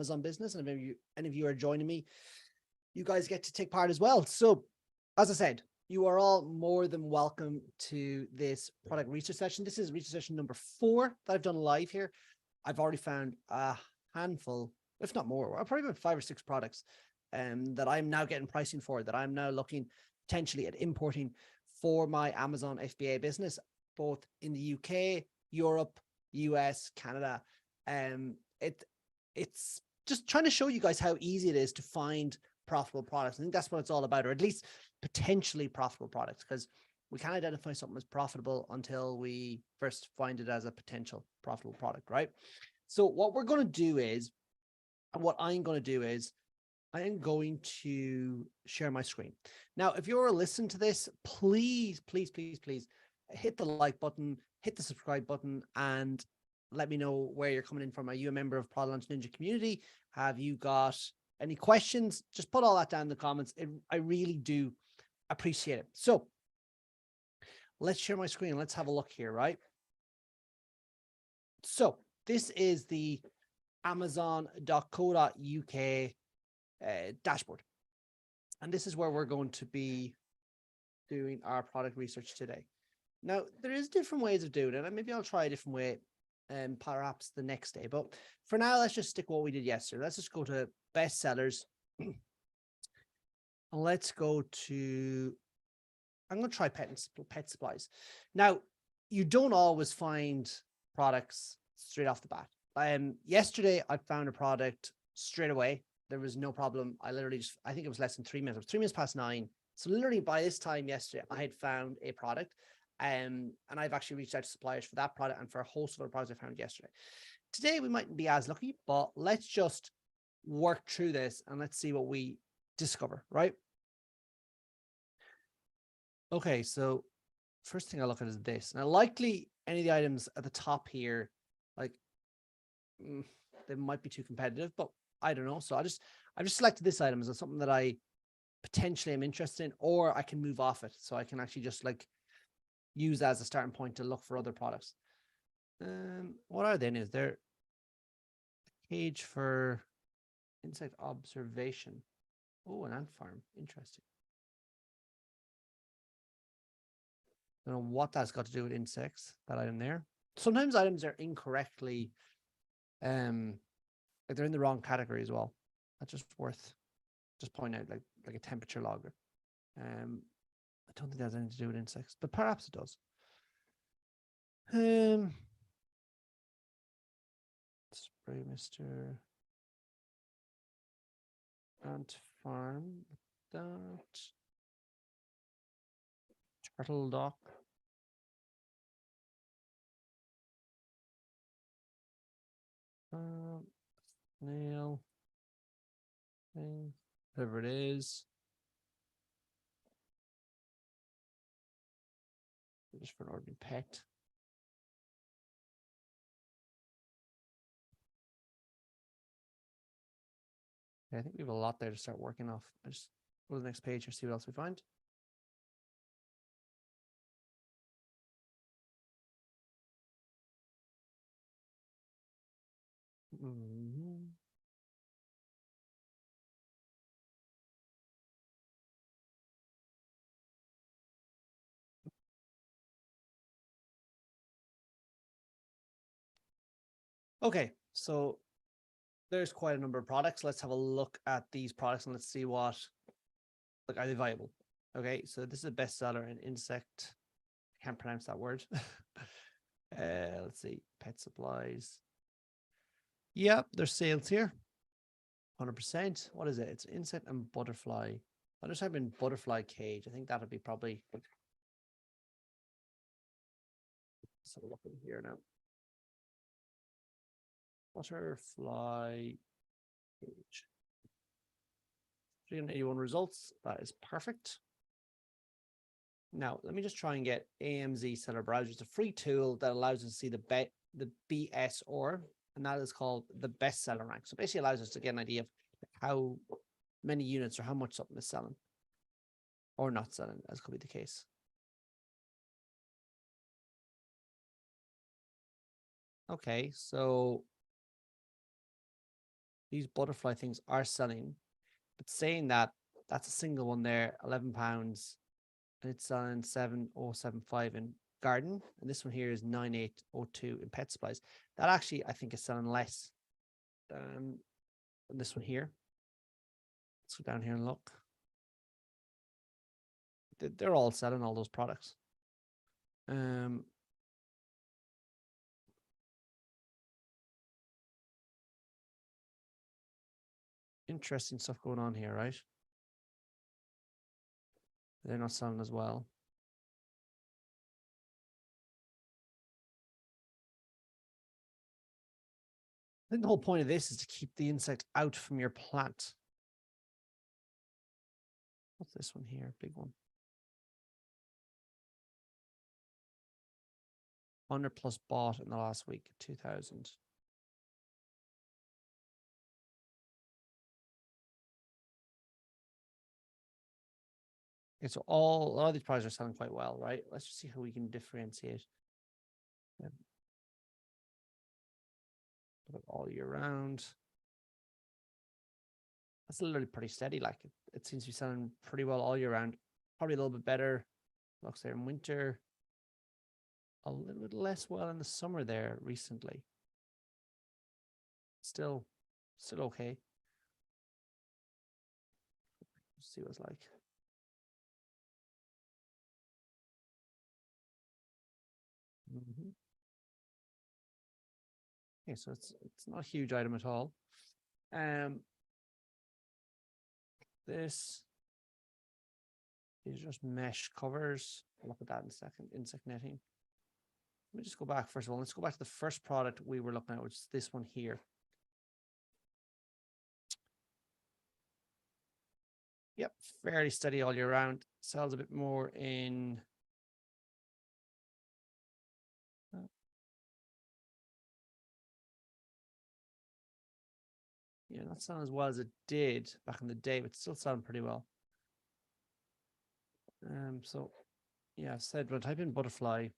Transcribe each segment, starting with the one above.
Amazon business. And if any of you are joining me, you guys get to take part as well. So as I said, you are all more than welcome to this product research session. This is research session number 4 that I've done live here. I've already found a handful, if not more, probably about 5 or 6 products that I'm now getting pricing for, that I'm now looking potentially at importing for my Amazon FBA business, both in the UK, Europe, US, Canada. It's just trying to show you guys how easy it is to find profitable products. I think that's what it's all about, or at least potentially profitable products, because we can't identify something as profitable until we first find it as a potential profitable product, right? So what we're going to do is, what I'm going to do is, I am going to share my screen. Now, if you're listening to this, please, please, please, please hit the like button, hit the subscribe button, and let me know where you're coming in from. Are you a member of Product Launch Ninja community? Have you got any questions? Just put all that down in the comments. I really do appreciate it. So let's share my screen. Let's have a look here, right? So this is the Amazon.co.uk dashboard. And this is where we're going to be doing our product research today. Now, there is different ways of doing it, and maybe I'll try a different way perhaps the next day. But for now, let's just stick with what we did yesterday. Let's just go to bestsellers. And let's go to, I'm going to try pet supplies. Now, you don't always find products straight off the bat. Yesterday, I found a product straight away. There was no problem. I literally just, I think it was less than 3 minutes. It was 3 minutes past 9. So literally by this time yesterday, I had found a product. And I've actually reached out to suppliers for that product and for a host of other products I found yesterday. Today, we mightn't be as lucky, but let's just work through this and let's see what we discover, right? Okay, so first thing I look at is this. Now, likely any of the items at the top here, like they might be too competitive, but I don't know. So I've just selected this item as something that I potentially am interested in, or I can move off it. So I can actually just like use that as a starting point to look for other products. What are they? Is there a cage for insect observation? Oh, an ant farm. Interesting. I don't know what that's got to do with insects, that item there. Sometimes items are incorrectly, like they're in the wrong category as well. That's just worth just pointing out, like a temperature logger. I don't think that has anything to do with insects, but perhaps it does. Spray Mr. Ant Farm. That turtle dock. Snail thing, whatever it is. Just for an ordinary pet. Yeah, I think we have a lot there to start working off. I just go to the next page and see what else we find. Okay, so there's quite a number of products. Let's have a look at these products and let's see what, like, are they viable? Okay, so this is a bestseller in insect. I can't pronounce that word. Let's see, pet supplies. Yeah, there's sales here. 100%. What is it? It's insect and butterfly. I'll just type in butterfly cage. I think that would be probably. Let's have a look in here now. Butterfly cage. 381 results. That is perfect. Now, let me just try and get AMZ Seller Browser. It's a free tool that allows us to see the BSR, and that is called the bestseller rank. So basically allows us to get an idea of how many units or how much something is selling or not selling, as could be the case. Okay, so these butterfly things are selling. But saying that, that's a single one there, £11, and it's selling 7075 in garden, and this one here is 9802 in pet supplies. That actually I think is selling less than this one here. Let's go down here and look. They're all selling all those products. Interesting stuff going on here, right? They're not selling as well. I think the whole point of this is to keep the insect out from your plant. What's this one here? Big one. 100 plus bought in the last week, 2000. Okay, so a lot of these products are selling quite well, right? Let's just see how we can differentiate. All year round. That's literally pretty steady. Like it seems to be selling pretty well all year round. Probably a little bit better. Looks there in winter. A little bit less well in the summer there recently. Still okay. Let's see what it's like. Okay, so it's not a huge item at all. This is just mesh covers. I'll look at that in a second. Insect netting. Let me just go back first of all. Let's go back to the first product we were looking at, which is this one here. Yep, fairly steady all year round. Sells a bit more in yeah, not selling as well as it did back in the day, but still selling pretty well. So yeah, I said when I type in butterfly,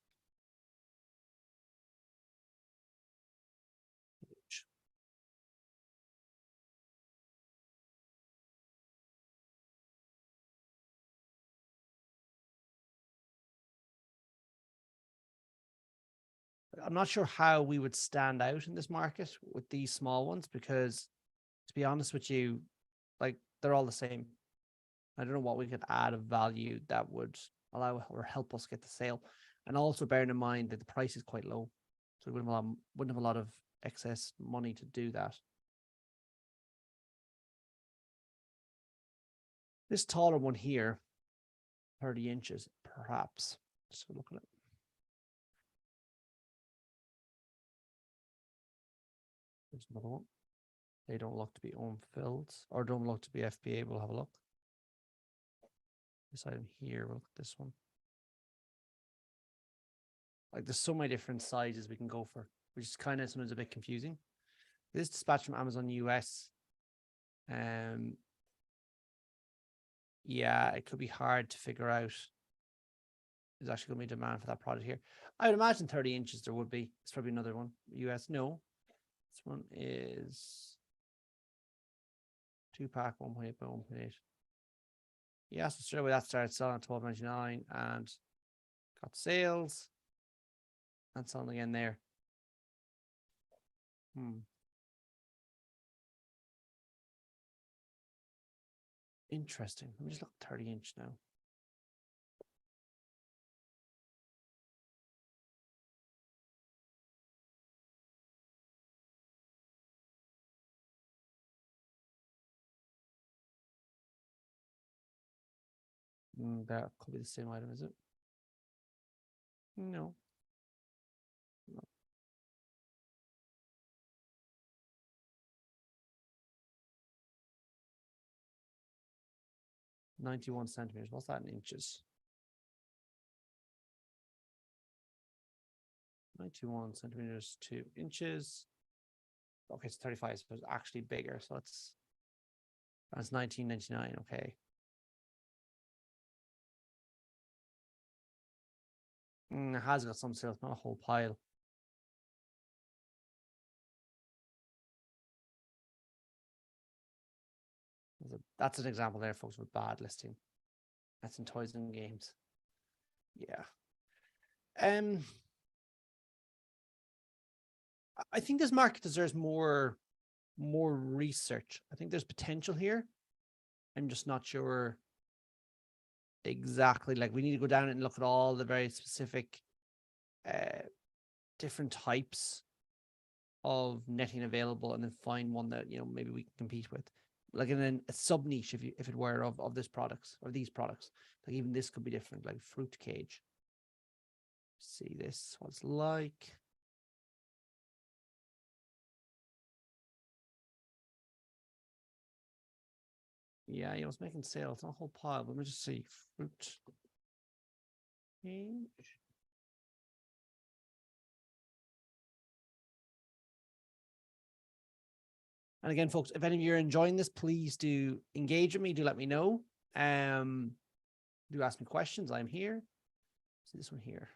I'm not sure how we would stand out in this market with these small ones because, to be honest with you, like they're all the same. I don't know what we could add of value that would allow or help us get the sale. And also bearing in mind that the price is quite low, so we wouldn't have a lot of excess money to do that. This taller one here, 30 inches, perhaps. Just look at it. There's another one. They don't look to be unfilled or don't look to be FBA. We'll have a look. This item here, we'll look at this one. Like there's so many different sizes we can go for, which is kind of sometimes a bit confusing. This dispatch from Amazon US. Yeah, it could be hard to figure out. There's actually going to be demand for that product here. I would imagine 30 inches there would be. It's probably another one. US, no. This one is 2-pack, 1.8 by 1.8. Yeah, so straight away that started selling at $12.99 and got sales and selling again there. Interesting. Let me just look 30-inch now. That could be the same item, is it? No. 91 centimeters. What's that in inches? 91 centimeters to inches. Okay, it's 35, so it's actually bigger. So that's 19.99. Okay. It has got some sales, not a whole pile. That's an example there, folks, with bad listing. That's in toys and games. Yeah. I think this market deserves more research. I think there's potential here. I'm just not sure exactly. Like, we need to go down and look at all the very specific different types of netting available, and then find one that maybe we can compete with, like in a sub niche, if it were of this products or these products. Like, even this could be different, like fruit cage. See this, what it's like. Yeah, it's making sales, not a whole pile. Let me just see. Fruit cage. And again, folks, if any of you are enjoying this, please do engage with me. Do let me know. Do ask me questions. I'm here. See this one here.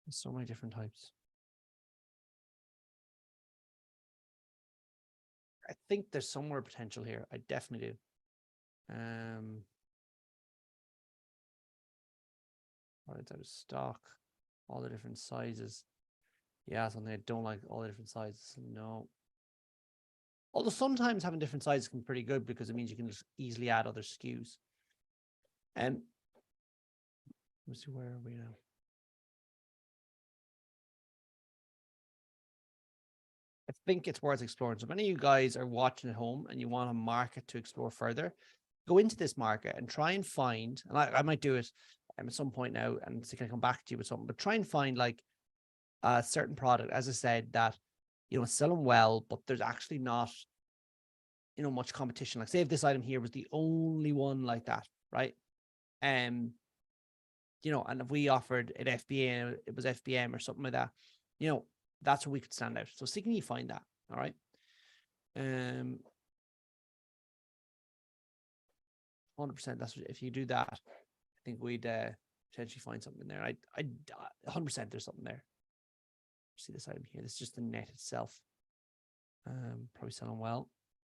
There's so many different types. I think there's some more potential here. I definitely do. It's out of stock. All the different sizes. Yeah, something I don't like, all the different sizes. No. Although sometimes having different sizes can be pretty good, because it means you can just easily add other SKUs. And let's see, where are we now? I think it's worth exploring. So if any of you guys are watching at home and you want a market to explore further, go into this market and try and find, and I might do it at some point now and see, can I come back to you with something, but try and find like a certain product, as I said, that it's selling well, but there's actually not much competition. Like, say if this item here was the only one like that, right? And if we offered an FBA, it was FBM or something like that, that's where we could stand out. So see, can you find that? All right. 100%. That's what, if you do that, I think we'd potentially find something there. I 100% there's something there. See this item here. This is just the net itself. Probably selling well.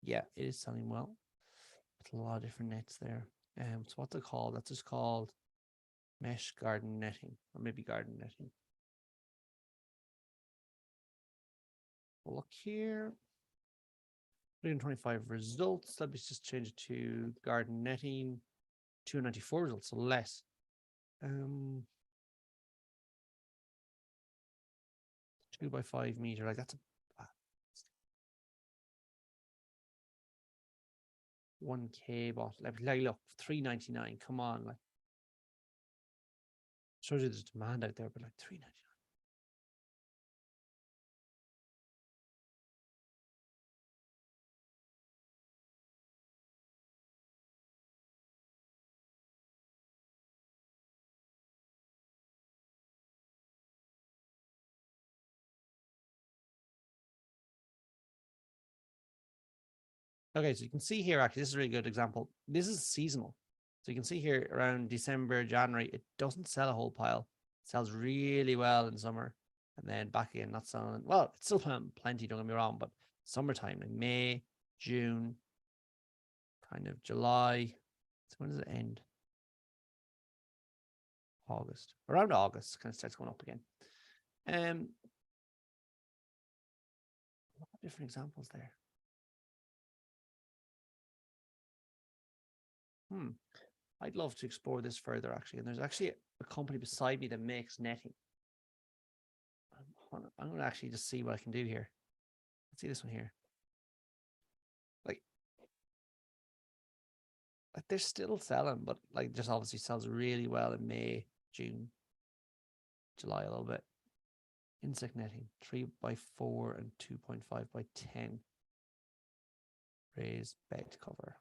Yeah, it is selling well. It's a lot of different nets there. So what's it called? That's just called mesh garden netting, or maybe garden netting. We'll look here. 325 results. Let me just change it to garden netting. 294 results, so less. 2x5 meter, like that's a 1K bot. Like look, 399. Come on, like, shows you there's demand out there, but like 399. Okay, so you can see here, actually, this is a really good example. This is seasonal. So you can see here around December, January, it doesn't sell a whole pile. It sells really well in summer. And then back again, not selling. Well, it's still plenty, don't get me wrong, but summertime, like May, June, kind of July. So when does it end? August. Around August, kind of starts going up again. Different examples there. I'd love to explore this further, actually. And there's actually a company beside me that makes netting. I'm going to actually just see what I can do here. Let's see this one here. Like they're still selling, but like just obviously sells really well in May, June, July a little bit. Insect netting, 3x4 and 2.5x10. Raised bed cover.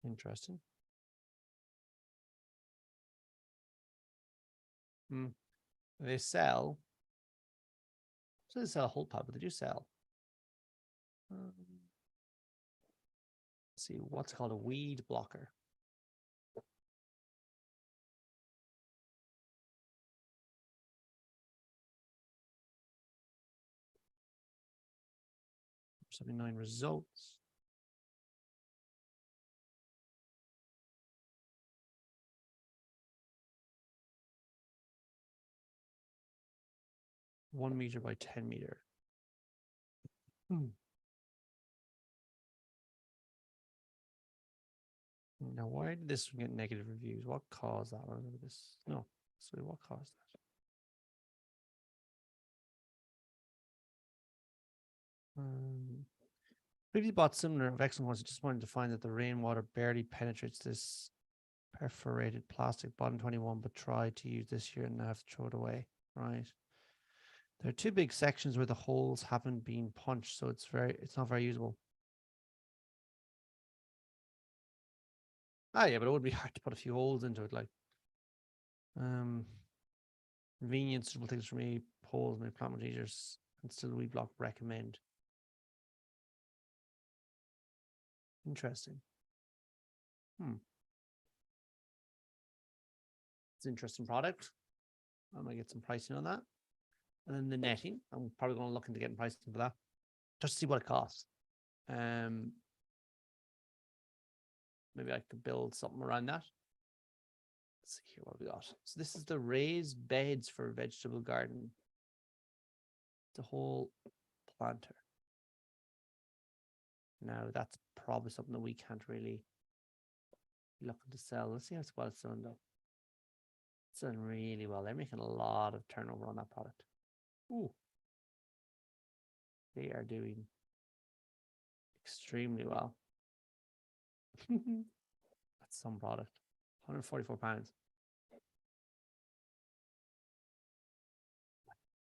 Interesting. They sell. So they sell a whole pad, but they do sell. Let's see what's called a weed blocker. $79 results. One meter by 10 meter. Now, why did this get negative reviews? What caused that? Remember this? No. Sorry, what caused that? Previously bought similar of excellent ones. Just wanted to find that the rainwater barely penetrates this perforated plastic bottom 21, but tried to use this here and now have to throw it away. Right. There are two big sections where the holes haven't been punched, so it's not very usable. Ah, yeah, but it would be hard to put a few holes into it, like. Convenience, suitable things for me, poles, my plant teachers, and still weed block recommend. Interesting. It's an interesting product. I might get some pricing on that. And then the netting, I'm probably going to look into getting pricing for that, just to see what it costs. Maybe I could build something around that. Let's see here what we got. So this is the raised beds for vegetable garden. The whole planter. Now that's probably something that we can't really be looking to sell. Let's see how it's doing though. It's done really well. They're making a lot of turnover on that product. Ooh. They are doing extremely well. That's some product. £144.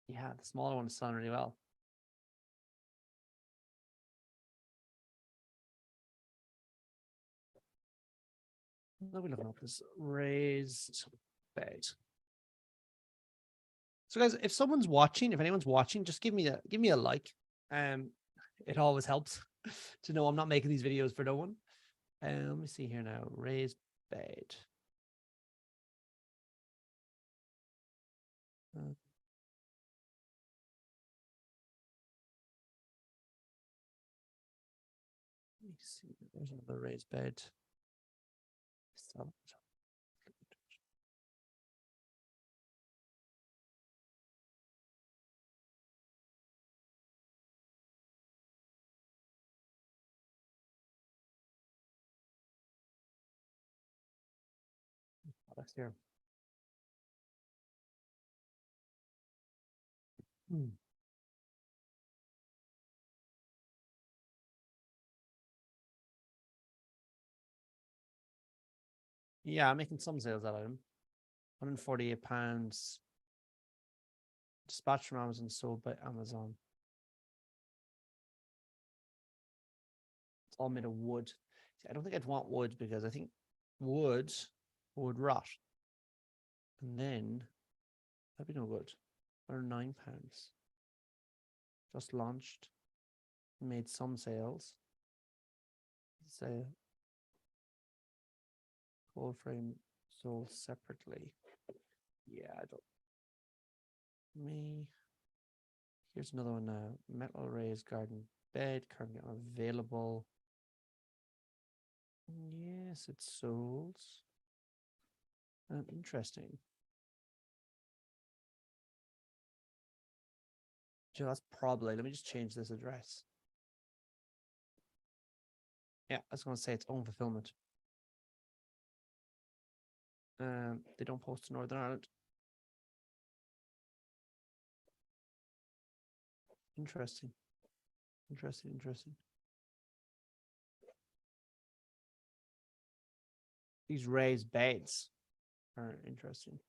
Yeah, the smaller one is selling really well. Let me look up this raised bed. So guys, if someone's watching, if anyone's watching, just give me a like. It always helps to know I'm not making these videos for no one. Let me see here now. Raised bed. Let me see. There's another raised bed. Products here. Yeah, I'm making some sales out of them. £148. Dispatched from Amazon, sold by Amazon. It's all made of wood. See, I don't think I'd want wood because I think wood would rot. And then that'd be no good. £109. Just launched. Made some sales. Say cold frame sold separately. Yeah, I don't. Here's another one now. Metal raised garden bed currently available. Yes, it sold. Interesting. So that's probably. Let me just change this address. Yeah, I was going to say its own fulfillment. They don't post to Northern Ireland. Interesting. These raised beds are interesting.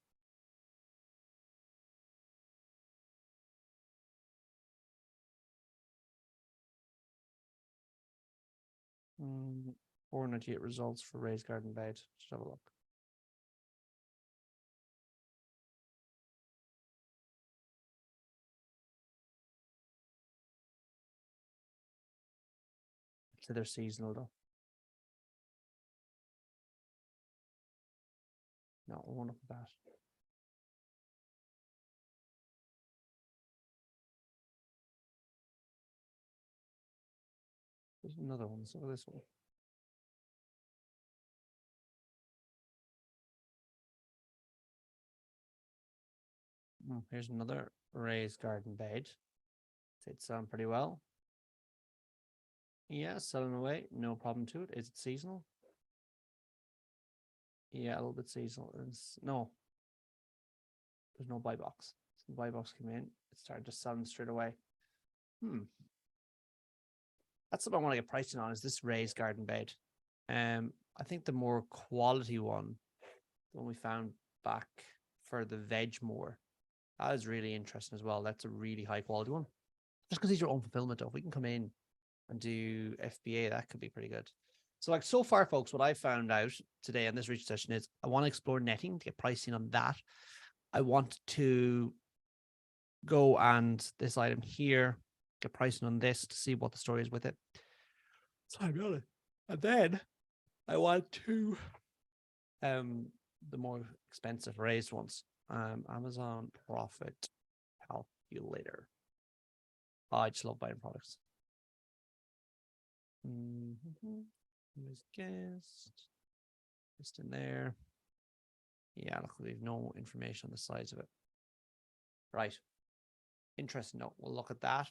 498 results for raised garden bed. Let's have a look. So they're seasonal though. No, I won't look at that. There's another one. So this one. Here's another raised garden bed. It's selling pretty well. Yeah, selling away. No problem to it. Is it seasonal? Yeah, a little bit seasonal. No, there's no buy box. So the buy box came in. It started just selling straight away. That's what I want to get pricing on, is this raised garden bed. I think the more quality one, the one we found back for the Vegmore, that is really interesting as well. That's a really high quality one. Just because these are own fulfillment, though, if we can come in and do FBA, that could be pretty good. So, like, so far, folks, what I found out today on this research session is I want to explore netting to get pricing on that. I want to go and this item here, get pricing on this to see what the story is with it. So I'm on it. And then I want to the more expensive raised ones. Amazon profit calculator. Oh, I just love buying products. Who's guest? Just in there. Yeah, look, we've no information on the size of it. Right. Interesting. No, we'll look at that.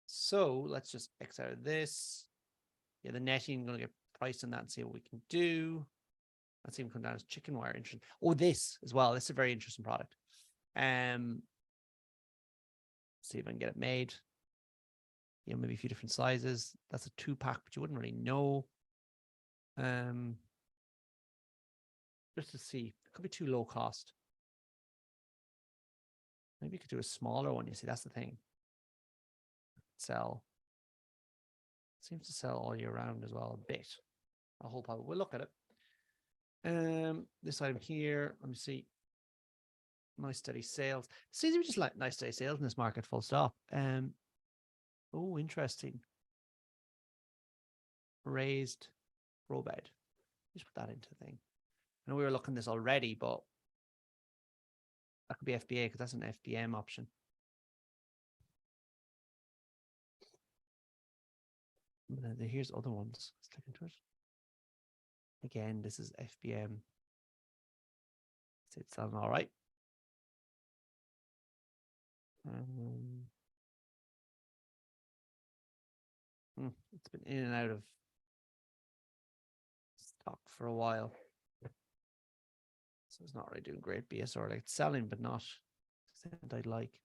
So let's just X out of this. Yeah, the netting, going to get priced on that and see what we can do. Let's even come down as chicken wire. Interesting. Oh, this as well. This is a very interesting product. See if I can get it made. You know, maybe a few different sizes. That's a 2-pack, but you wouldn't really know. Just to see. It could be too low cost. Maybe you could do a smaller one. You see, that's the thing. Sell. Seems to sell all year round as well, a bit. I hope I will look at it. This item here, let me see. Nice steady sales. Seems to be just like nice steady sales in this market, full stop. Oh, interesting. Raised row bed. Just put that into the thing. I know we were looking at this already, but that could be FBA because that's an FBM option. Here's other ones. Let's click into it. Again, this is FBM. It's selling all right. It's been in and out of stock for a while. So it's not really doing great BSR. Like, it's selling, but not the extent I'd like.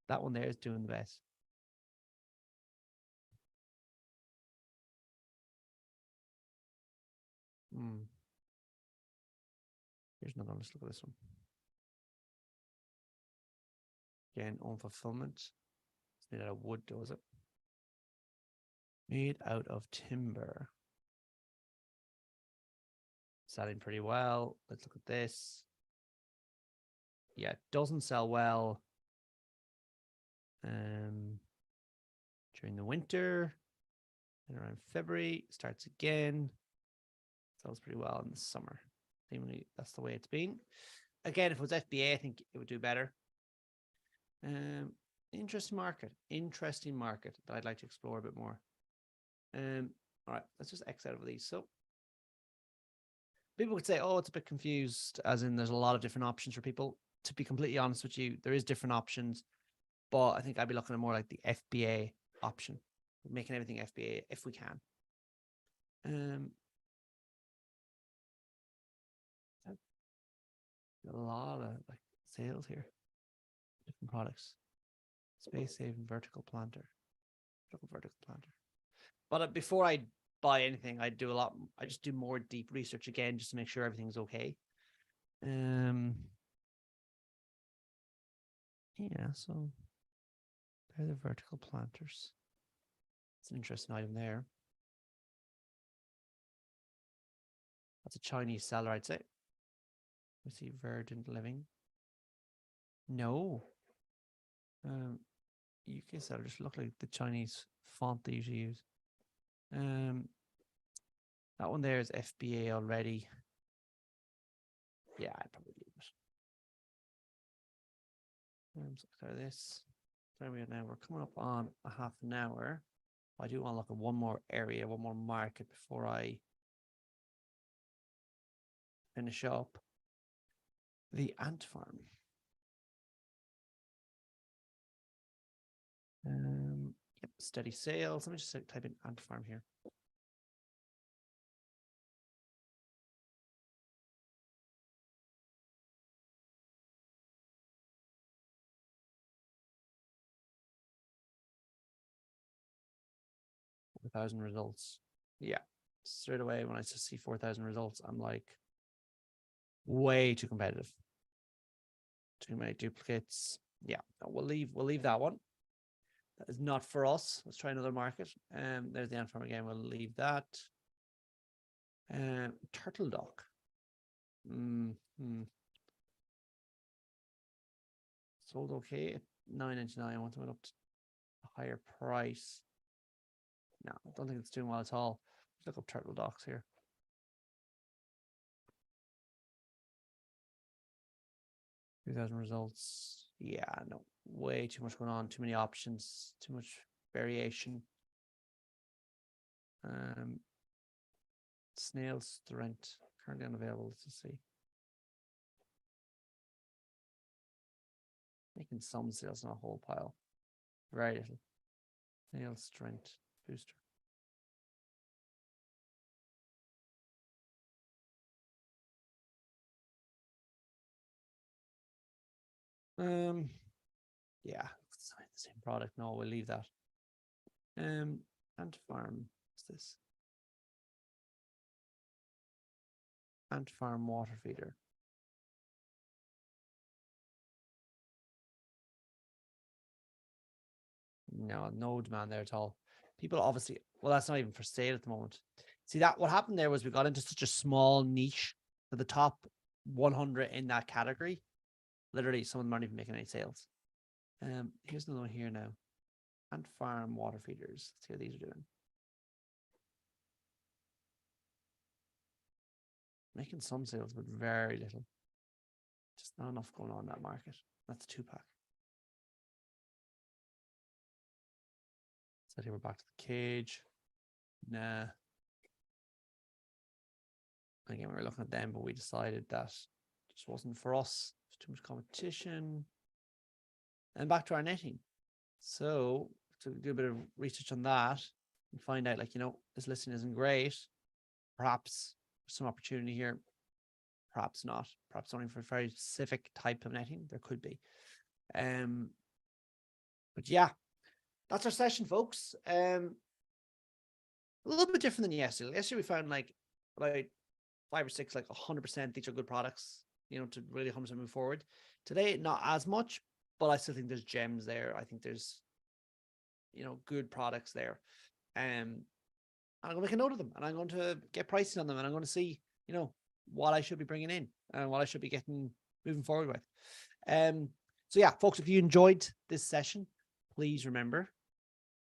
That one there is doing the best. Here's another one. Let's look at this one. Again, own fulfillment. It's made out of wood, though, is it? Made out of timber. Selling pretty well. Let's look at this. Yeah, it doesn't sell well during the winter. And around February, starts again. Sells pretty well in the summer. Seemingly, that's the way it's been. Again, if it was FBA, I think it would do better. Interesting market that I'd like to explore a bit more. All right, let's just X out of these. So people could say, oh, it's a bit confused, as in there's a lot of different options for people. To be completely honest with you, there is different options, but I think I'd be looking at more like the FBA option, making everything FBA if we can. A lot of like sales here, different products. Space saving vertical planter. But before I buy anything, I just do more deep research again, just to make sure everything's okay. Yeah, so they're the vertical planters. It's an interesting item there. It's a Chinese seller, I'd say. Let's see, Verdant Living. No. UK seller just look like the Chinese font they usually use. That one there is FBA already. Yeah, I'd probably leave it. So clear this. There we are now. We're coming up on a half an hour. I do want to look at one more area, one more market before I finish up. The ant farm. Yep, steady sales. Let me just type in ant farm here. $4,000 results. Yeah, straight away when I just see 4,000 results, I'm like, way too competitive. Too many duplicates. Yeah, we'll leave that one. That is not for us. Let's try another market. There's the ant farm again. We'll leave that. Turtle Dock. Sold okay at $9.99. I want to go up to a higher price. No, I don't think it's doing well at all. Let's look up Turtle Docks here. $2,000 results. Yeah, no, way too much going on. Too many options. Too much variation. Snails to rent currently unavailable. Let's see. Making some sales, not a whole pile. Very little. Snails to rent booster. Yeah, it's the same product. No, we'll leave that. Ant farm. What's this? Ant farm water feeder. No demand there at all. People obviously, well, that's not even for sale at the moment. See that what happened there was we got into such a small niche for the top 100 in that category. Literally, some of them aren't even making any sales. Here's another one here now. Ant farm water feeders. Let's see how these are doing. Making some sales, but very little. Just not enough going on in that market. That's a 2-pack. So here we're back to the cage. Nah. Again, we were looking at them, but we decided that just wasn't for us. There's too much competition. And back to our netting. So to do a bit of research on that and find out, like, this listing isn't great. Perhaps some opportunity here. Perhaps not. Perhaps only for a very specific type of netting. There could be. But yeah, that's our session, folks. A little bit different than yesterday. Yesterday we found like about 5 or 6, like 100%. These are good products, to really 100% move forward. Today, not as much, but I still think there's gems there. I think there's, good products there. And I'm going to make a note of them, and I'm going to get pricing on them, and I'm going to see, what I should be bringing in and what I should be moving forward with. So yeah, folks, if you enjoyed this session, please remember,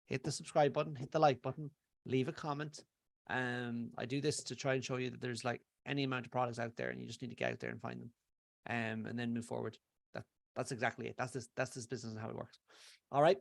hit the subscribe button, hit the like button, leave a comment. I do this to try and show you that there's like any amount of products out there, and you just need to get out there and find them, and then move forward. That's exactly it. That's this business and how it works. All right.